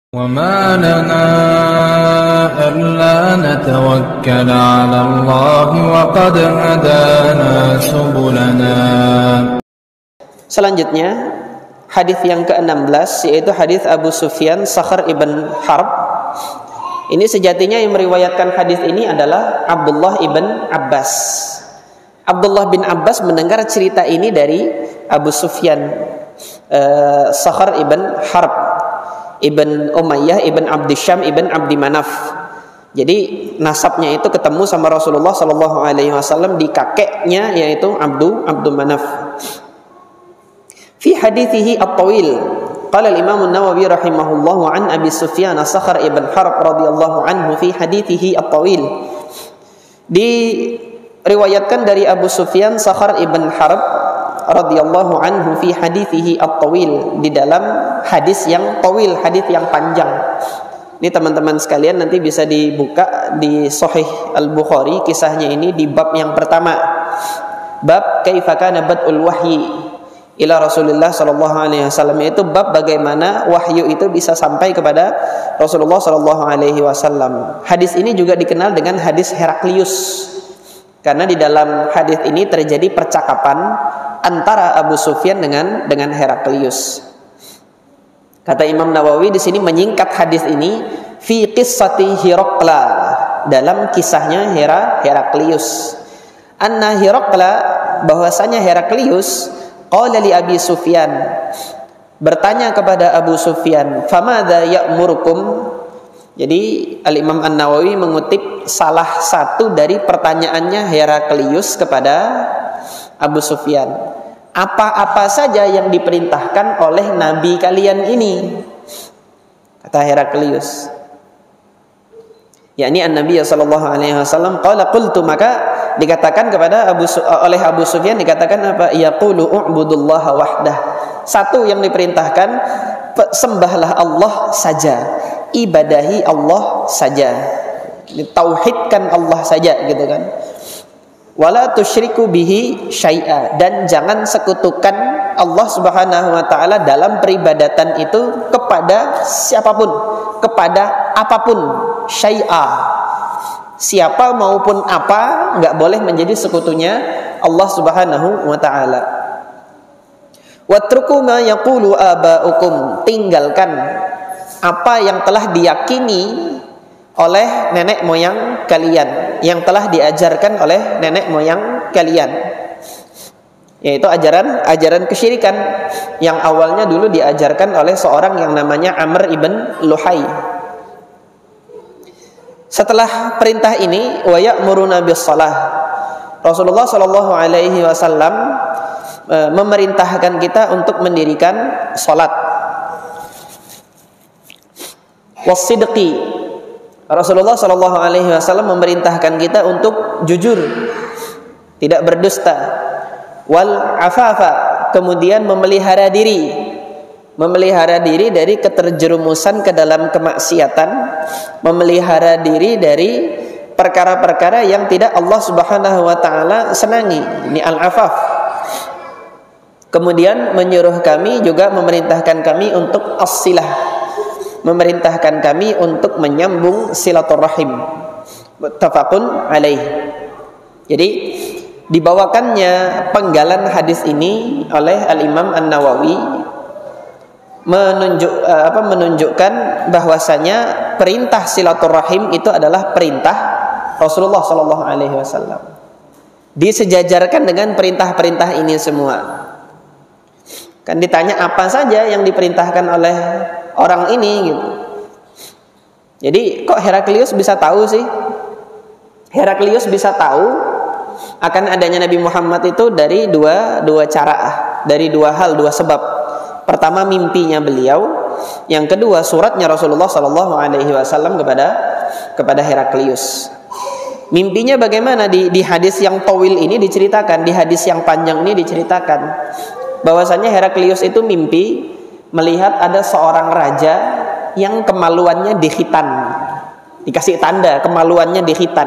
وما لنا ألا نتوكل على الله وقد هدانا سبلنا. Selanjutnya hadis yang ke-16 yaitu hadis Abu Sufyan Sakhar ibn Harb. Ini sejatinya yang meriwayatkan hadis ini adalah Abdullah ibn Abbas. Abdullah bin Abbas mendengar cerita ini dari Abu Sufyan Sakhar ibn Harb Ibn Umayyah, Ibn Abdisyam, Ibn Abdi Manaf. Jadi nasabnya itu ketemu sama Rasulullah SAW di kakeknya yaitu Abdu Manaf. Fi hadithihi at-tawil qala al-Imam an-Nawawi rahimahullah an Abi Sufyan Sakhar ibn Harb radhiyallahu anhu fi hadithihi at-tawil. Diriwayatkan dari Abu Sufyan Sakhar ibn Harb radhiyallahu anhu fi hadithihi at-tawil, di dalam hadis yang tawil, hadis yang panjang. Ini teman-teman sekalian nanti bisa dibuka di Sahih Al-Bukhari kisahnya ini di bab yang pertama. Bab kaifa kana bad'ul wahyi ila Rasulullah sallallahu alaihi wasallam, itu bab bagaimana wahyu itu bisa sampai kepada Rasulullah sallallahu alaihi wasallam. Hadis ini juga dikenal dengan hadis Heraklius karena di dalam hadis ini terjadi percakapan antara Abu Sufyan dengan Heraklius. Kata Imam Nawawi di sini menyingkat hadis ini fi qissati Hiraqla, dalam kisahnya Heraklius. Anna Hiraqla, bahwasanya Heraklius qala li Abi Sufyan, bertanya kepada Abu Sufyan, famadza ya'murukum. Jadi Al-Imam An-Nawawi mengutip salah satu dari pertanyaannya Heraklius kepada Abu Sufyan. Apa-apa saja yang diperintahkan oleh nabi kalian ini? Kata Heraklius, yakni an-Nabi sallallahu alaihi wasallam, qala qultu, maka dikatakan kepada oleh Abu Sufyan, dikatakan apa? Yaqulu u'budullaha wahdah. Satu yang diperintahkan, sembahlah Allah saja, ibadahi Allah saja, tauhidkan Allah saja, gitu kan. Wala tusyriku bihi syai'a, dan jangan sekutukan Allah Subhanahu wa taala dalam peribadatan itu kepada siapapun, kepada apapun, syai'a, siapa maupun apa, enggak boleh menjadi sekutunya Allah Subhanahu wa taala. Watruku ma yaqulu aba'ukum, tinggalkan apa yang telah diyakini oleh nenek moyang kalian, yang telah diajarkan oleh nenek moyang kalian, yaitu ajaran kesyirikan yang awalnya dulu diajarkan oleh seorang yang namanya Amr ibn Luhai. Setelah perintah ini, wa ya'muruna bis-shalah, Rasulullah sallallahu alaihi wasallam memerintahkan kita untuk mendirikan salat. Was-sidqi, Rasulullah sallallahu alaihi wasallam memerintahkan kita untuk jujur, tidak berdusta. Wal afafa, kemudian memelihara diri dari keterjerumusan ke dalam kemaksiatan, memelihara diri dari perkara-perkara yang tidak Allah Subhanahu wa taala senangi. Ini al-afaf. Kemudian menyuruh kami, juga memerintahkan kami untuk as-silah, memerintahkan kami untuk menyambung silaturahim. Muttafaqun alaih. Jadi dibawakannya penggalan hadis ini oleh Al-Imam An-Nawawi menunjukkan bahwasanya perintah silaturahim itu adalah perintah Rasulullah sallallahu alaihi wasallam. Disejajarkan dengan perintah-perintah ini semua. Kan ditanya apa saja yang diperintahkan oleh orang ini gitu. Jadi kok Heraklius bisa tahu sih? Heraklius bisa tahu akan adanya Nabi Muhammad itu dari dua cara, dari dua hal, dua sebab. Pertama mimpinya beliau, yang kedua suratnya Rasulullah sallallahu alaihi wasallam kepada Heraklius. Mimpinya bagaimana? Di hadis yang tawil ini diceritakan, di hadis yang panjang ini diceritakan bahwasanya Heraklius itu mimpi melihat ada seorang raja yang kemaluannya dikhitan, dikasih tanda kemaluannya dikhitan.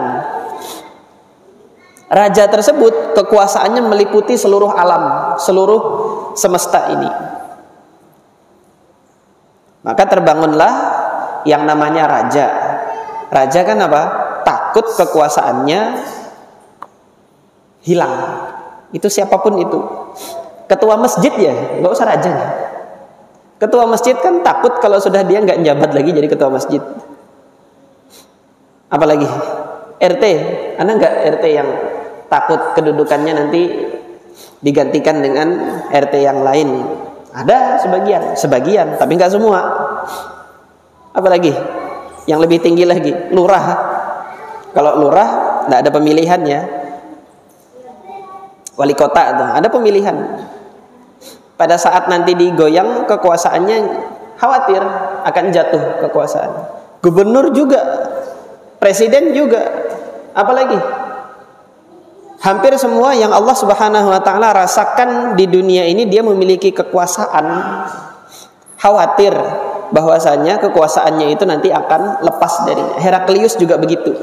Raja tersebut kekuasaannya meliputi seluruh alam, seluruh semesta ini. Maka terbangunlah yang namanya raja. Raja kan apa? Takut kekuasaannya hilang. Itu siapapun itu. Ketua masjid ya, nggak usah raja. Ketua masjid kan takut kalau sudah dia nggak njabat lagi jadi ketua masjid. Apalagi RT, Anda nggak RT yang takut kedudukannya nanti digantikan dengan RT yang lain? Ada sebagian, tapi nggak semua. Apalagi yang lebih tinggi lagi, lurah. Kalau lurah nggak ada pemilihannya. Wali kota tuh ada pemilihan. Pada saat nanti digoyang kekuasaannya, khawatir akan jatuh kekuasaan. Gubernur juga, presiden juga, apalagi hampir semua yang Allah Subhanahu wa taala rasakan di dunia ini dia memiliki kekuasaan. Khawatir bahwasanya kekuasaannya itu nanti akan lepas darinya. Heraklius juga begitu.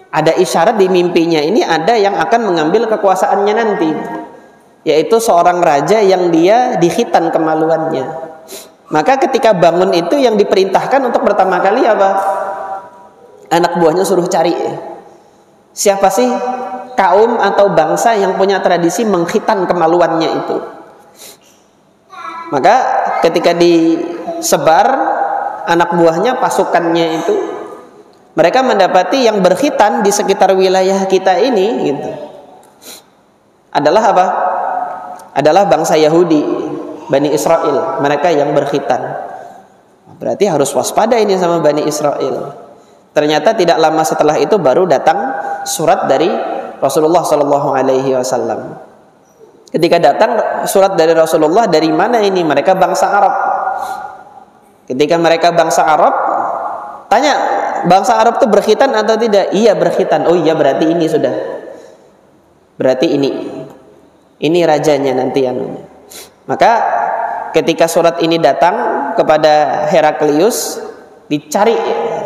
Ada isyarat di mimpinya ini ada yang akan mengambil kekuasaannya nanti, yaitu seorang raja yang dia dikhitan kemaluannya. Maka ketika bangun itu yang diperintahkan untuk pertama kali apa? Anak buahnya suruh cari siapa sih kaum atau bangsa yang punya tradisi mengkhitan kemaluannya itu. Maka ketika disebar anak buahnya, pasukannya itu, mereka mendapati yang berkhitan di sekitar wilayah kita ini gitu, adalah apa? Adalah bangsa Yahudi, Bani Israel, mereka yang berkhitan. Berarti harus waspada ini sama Bani Israel. Ternyata tidak lama setelah itu baru datang surat dari Rasulullah SAW. Ketika datang surat dari Rasulullah, dari mana ini? Mereka bangsa Arab. Ketika mereka bangsa Arab, tanya, bangsa Arab itu berkhitan atau tidak? Iya berkhitan. Oh iya, berarti ini sudah. Berarti ini rajanya nanti anunya. Maka ketika surat ini datang kepada Heraklius, dicari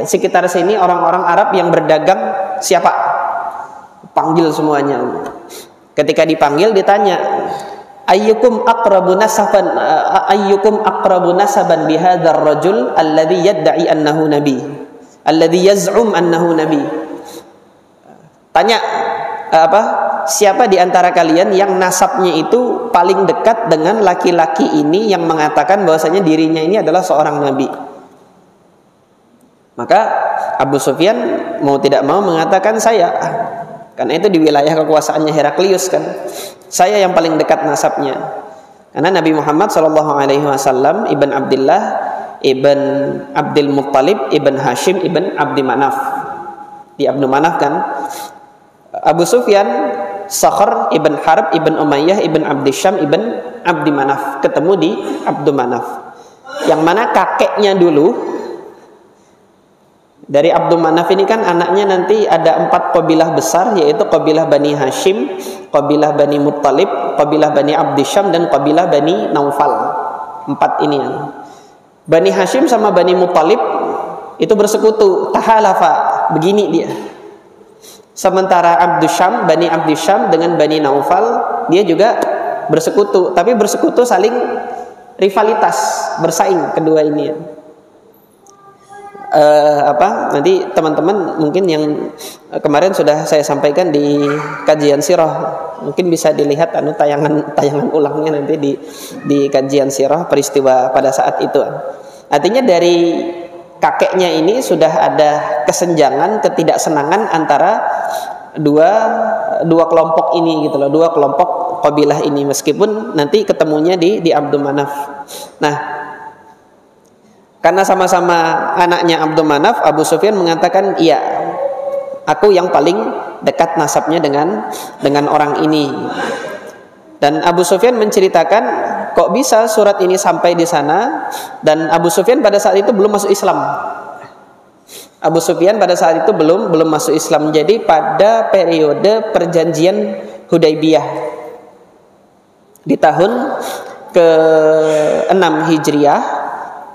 sekitar sini orang-orang Arab yang berdagang siapa? Panggil semuanya. Ketika dipanggil ditanya, ayyukum aqrabu nasaban bihadzal rajul alladhi yad'i annahu nabi, alladhi yaz'um annahu nabi. Tanya siapa di antara kalian yang nasabnya itu paling dekat dengan laki-laki ini yang mengatakan bahwasanya dirinya ini adalah seorang nabi. Maka Abu Sufyan mau tidak mau mengatakan saya, karena itu di wilayah kekuasaannya Heraklius kan, saya yang paling dekat nasabnya. Karena Nabi Muhammad SAW ibn Abdullah ibn Abdul Muttalib ibn Hashim ibn Abdi Manaf, di Abdu Manaf kan. Abu Sufyan Sakhr ibn Harb ibn Umayyah ibn Abdi Syam ibn Abdi Manaf, ketemu di Abdu Manaf, yang mana kakeknya dulu dari Abdu Manaf ini kan anaknya nanti ada 4 qabilah besar, yaitu qabilah Bani Hashim, qabilah Bani Muttalib, qabilah Bani Abdi Syam, dan qabilah Bani Naufal. 4 ini ya. Bani Hashim sama Bani Muttalib itu bersekutu, tahalafa, begini dia. Sementara Abdu Syam, Bani Abdi Syam dengan Bani Naufal, dia juga bersekutu, tapi bersekutu saling rivalitas, bersaing kedua ini ya. Nanti teman-teman mungkin yang kemarin sudah saya sampaikan di kajian sirah, mungkin bisa dilihat tayangan ulangnya nanti di kajian sirah peristiwa pada saat itu. Artinya dari kakeknya ini sudah ada kesenjangan, ketidaksenangan antara dua kelompok ini gitu loh, dua kelompok qabilah ini, meskipun nanti ketemunya di Abdu Manaf. Nah, karena sama-sama anaknya Abdu Manaf, Abu Sufyan mengatakan, iya, aku yang paling dekat nasabnya dengan orang ini. Dan Abu Sufyan menceritakan, kok bisa surat ini sampai di sana? Dan Abu Sufyan pada saat itu belum masuk Islam. Abu Sufyan pada saat itu belum masuk Islam. Jadi pada periode perjanjian Hudaybiyah di tahun ke-6 Hijriah,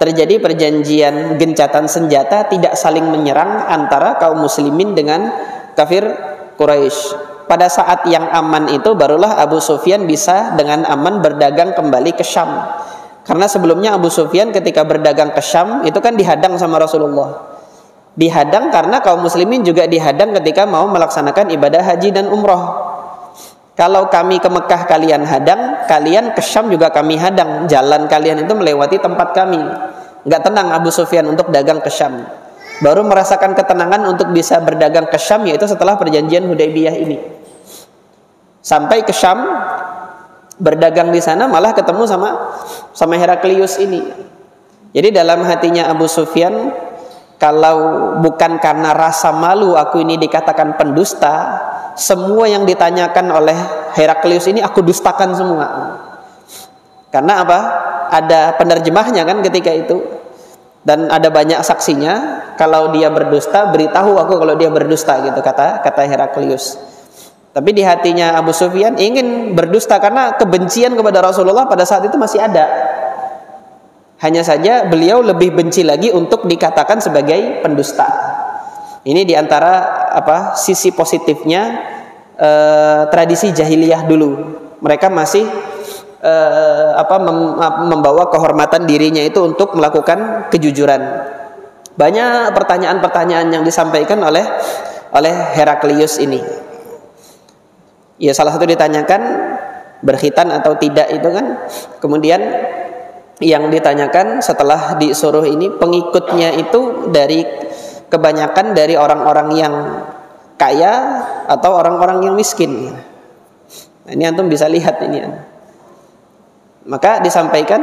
terjadi perjanjian gencatan senjata, tidak saling menyerang antara kaum muslimin dengan kafir Quraisy. Pada saat yang aman itu barulah Abu Sufyan bisa dengan aman berdagang kembali ke Syam. Karena sebelumnya Abu Sufyan ketika berdagang ke Syam itu kan dihadang sama Rasulullah. Dihadang karena kaum muslimin juga dihadang ketika mau melaksanakan ibadah haji dan umroh. Kalau kami ke Mekah kalian hadang, kalian ke Syam juga kami hadang. Jalan kalian itu melewati tempat kami. Nggak tenang Abu Sufyan untuk dagang ke Syam. Baru merasakan ketenangan untuk bisa berdagang ke Syam yaitu setelah perjanjian Hudaybiyah ini. Sampai ke Syam, berdagang di sana malah ketemu sama Heraklius ini. Jadi dalam hatinya Abu Sufyan, kalau bukan karena rasa malu aku ini dikatakan pendusta, semua yang ditanyakan oleh Heraklius ini aku dustakan semua. Karena apa? Ada penerjemahnya kan ketika itu, dan ada banyak saksinya. Kalau dia berdusta, beritahu aku kalau dia berdusta, gitu kata Heraklius. Tapi di hatinya Abu Sufyan ingin berdusta karena kebencian kepada Rasulullah pada saat itu masih ada. Hanya saja beliau lebih benci lagi untuk dikatakan sebagai pendusta. Ini diantara sisi positifnya tradisi jahiliyah dulu. Mereka masih membawa kehormatan dirinya itu untuk melakukan kejujuran. Banyak pertanyaan-pertanyaan yang disampaikan oleh Heraklius ini. Ya, salah satu ditanyakan berkhitan atau tidak itu kan. Kemudian yang ditanyakan setelah disuruh ini, pengikutnya itu dari kebanyakan dari orang-orang yang kaya atau orang-orang yang miskin. Nah, ini antum bisa lihat ini. Maka disampaikan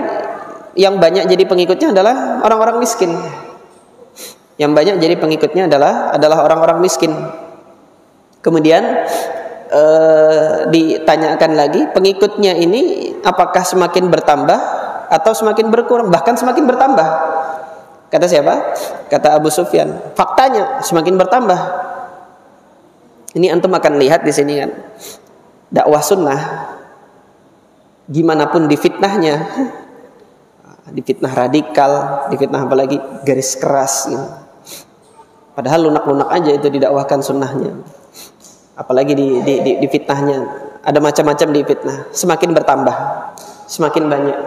yang banyak jadi pengikutnya adalah orang-orang miskin. Yang banyak jadi pengikutnya adalah orang-orang miskin. Kemudian ditanyakan lagi, pengikutnya ini apakah semakin bertambah atau semakin berkurang? Bahkan semakin bertambah. Kata siapa? Kata Abu Sufyan. Faktanya semakin bertambah. Ini antum akan lihat di sini kan. Dakwah sunnah, gimana pun difitnahnya, difitnah radikal, difitnah apalagi garis keras. Gitu. Padahal lunak-lunak aja itu didakwahkan sunnahnya. Apalagi di fitnahnya, ada macam-macam di fitnah. Semakin bertambah, semakin banyak.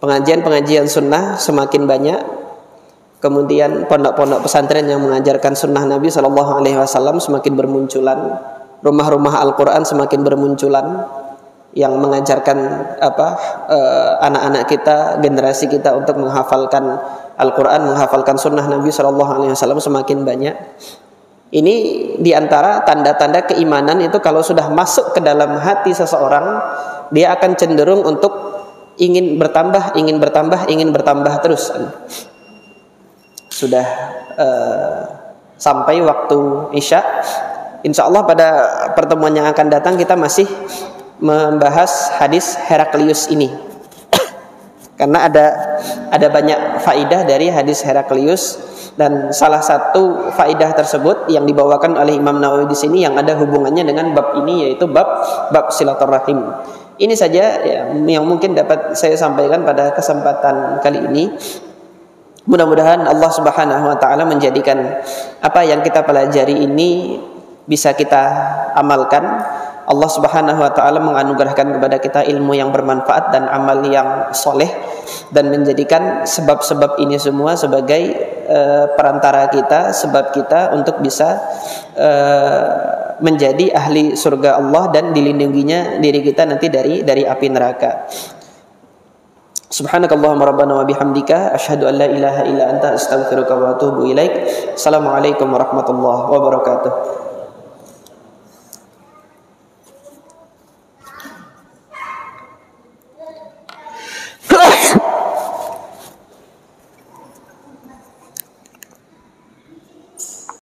Pengajian sunnah semakin banyak. Kemudian pondok-pondok pesantren yang mengajarkan sunnah Nabi SAW semakin bermunculan. Rumah-rumah Al-Quran semakin bermunculan, yang mengajarkan anak-anak kita, generasi kita untuk menghafalkan Al-Quran, menghafalkan sunnah Nabi SAW semakin banyak. Ini diantara tanda-tanda keimanan itu, kalau sudah masuk ke dalam hati seseorang, dia akan cenderung untuk ingin bertambah terus. Sudah sampai waktu Isya. Insya Allah pada pertemuan yang akan datang kita masih membahas hadis Heraklius ini. Karena ada banyak faidah dari hadis Heraklius, dan salah satu faidah tersebut yang dibawakan oleh Imam Nawawi di sini yang ada hubungannya dengan bab ini, yaitu bab silaturahim. Ini saja yang mungkin dapat saya sampaikan pada kesempatan kali ini. Mudah-mudahan Allah Subhanahu wa taala menjadikan apa yang kita pelajari ini bisa kita amalkan. Allah Subhanahu wa taala menganugerahkan kepada kita ilmu yang bermanfaat dan amal yang soleh, dan menjadikan sebab-sebab ini semua sebagai perantara kita, sebab kita untuk bisa menjadi ahli surga Allah dan dilindunginya diri kita nanti dari api neraka. Subhanakallahumma rabbana wa bihamdika asyhadu an la ilaha illa anta astaghfiruka wa atubu ilaik. Assalamualaikum warahmatullahi wabarakatuh.